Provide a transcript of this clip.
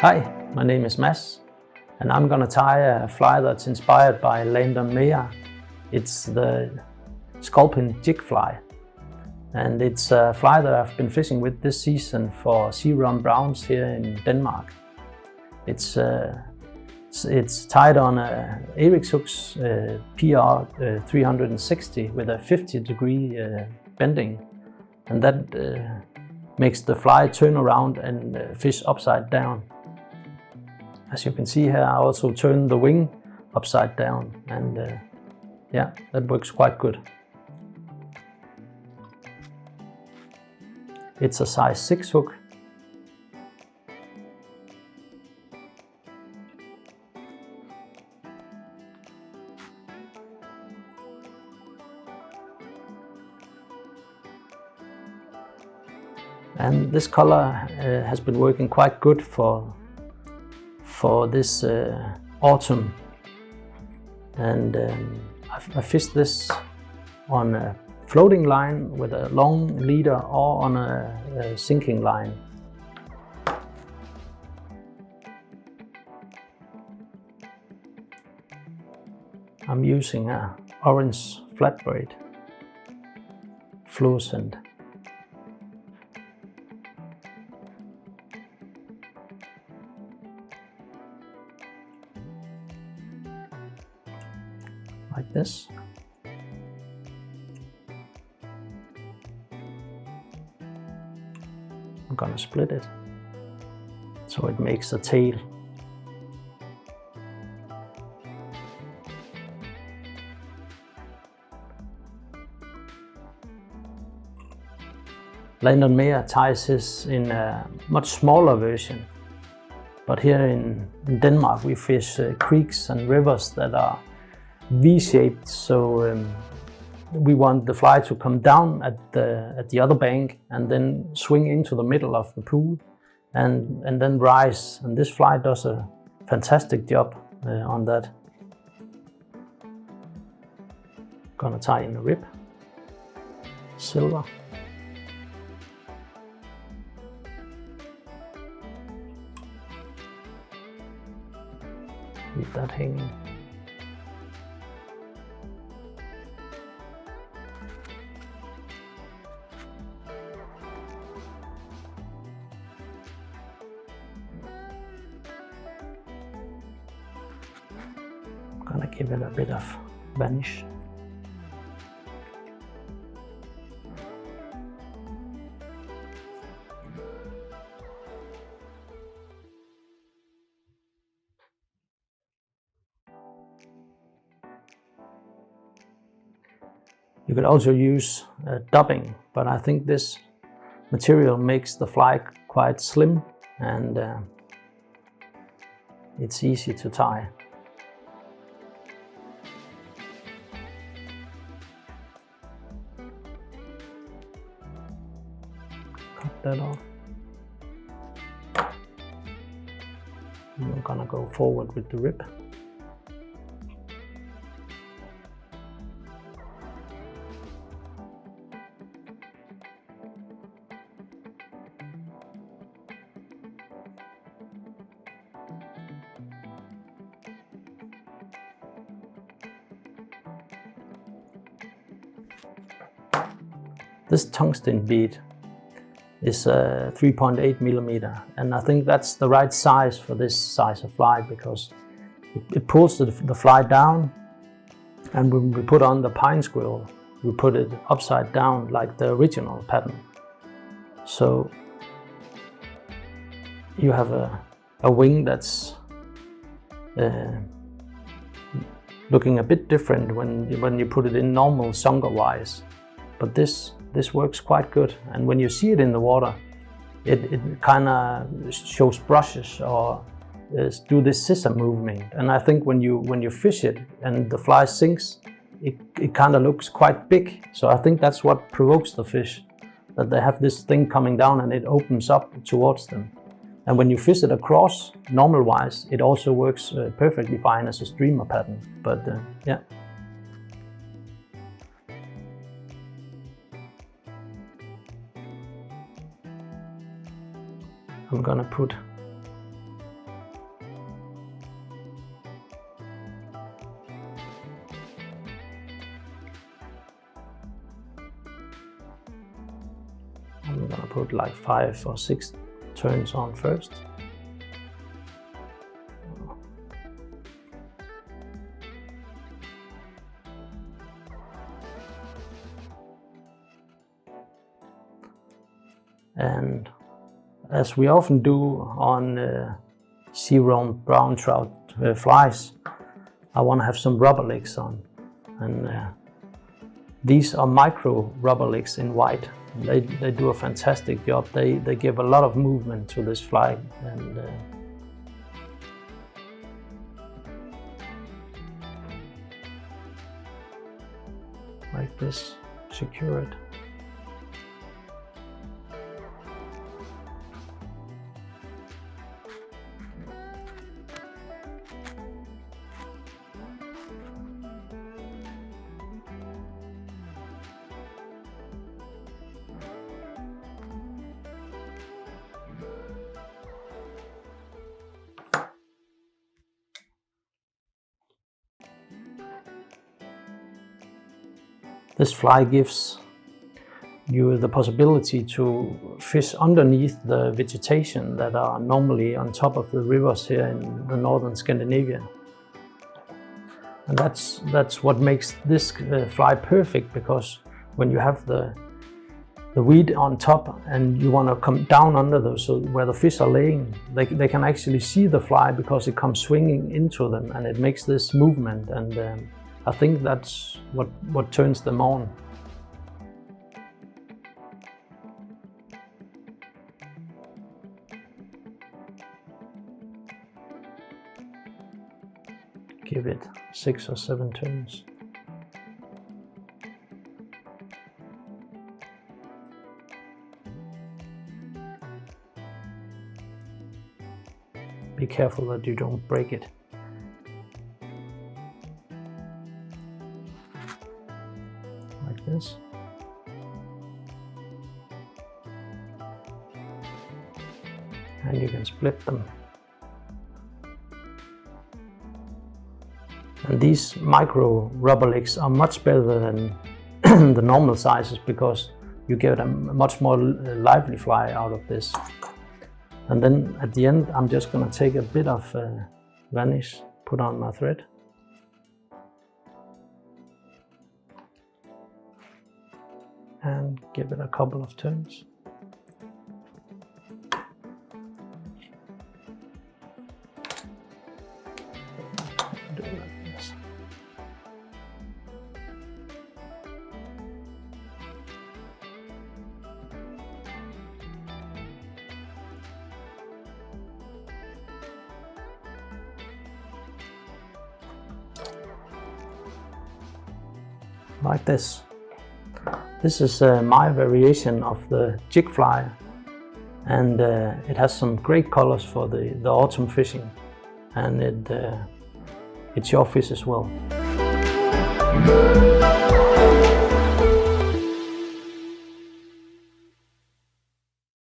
Hi, my name is Mads, and I'm gonna tie a fly that's inspired by Landon. It's the sculpin jig fly, and it's a fly that I've been fishing with this season for sea run browns here in Denmark. It's tied on a Ahrex hooks PR 360 with a 50-degree bending, and that makes the fly turn around and fish upside down. As you can see here, I also turn the wing upside down, and yeah, that works quite good. It's a size 6 hook. And this color has been working quite good for this autumn, and I fished this on a floating line with a long leader or on a sinking line. I'm using a orange Flatbraid fluorescent. Like this. I'm gonna split it so it makes a tail. Landon ties his in a much smaller version, but here in Denmark we fish creeks and rivers that are V-shaped, so we want the fly to come down at the other bank and then swing into the middle of the pool and then rise. And this fly does a fantastic job on that. Gonna tie in a rib, silver. Leave that hanging. Gonna give it a bit of vanish. You could also use dubbing, but I think this material makes the fly quite slim and it's easy to tie. Cut that off. And we're gonna go forward with the rib. This tungsten bead is 3.8 millimeter, and I think that's the right size for this size of fly, because it pulls the fly down, and when we put on the pine squirrel, we put it upside down like the original pattern. So you have a wing that's looking a bit different when you put it in normal Songa wise, but this works quite good, and when you see it in the water, it kind of shows brushes or do this scissor movement. And I think when you fish it and the fly sinks, it kind of looks quite big. So I think that's what provokes the fish, that they have this thing coming down and it opens up towards them. And when you fish it across, normal wise, it also works perfectly fine as a streamer pattern. But yeah. I'm gonna put I'm gonna put like 5 or 6 turns on first. And as we often do on sea-roamed brown trout flies, I want to have some rubber legs on. And these are micro rubber legs in white. They do a fantastic job. They give a lot of movement to this fly. And like this, secure it. This fly gives you the possibility to fish underneath the vegetation that are normally on top of the rivers here in the northern Scandinavia. And that's what makes this fly perfect, because when you have the weed on top and you want to come down under those, so where the fish are laying, they can actually see the fly because it comes swinging into them, and it makes this movement. And I think that's what turns them on. Give it 6 or 7 turns. Be careful that you don't break it. Like this. And you can split them. And these micro rubber legs are much better than the normal sizes, because you get a much more lively fly out of this. And then at the end, I'm just going to take a bit of varnish, put on my thread. And give it a couple of turns. Do it like this. Like this. This is my variation of the jig fly, and it has some great colors for the autumn fishing, and it's your fish as well.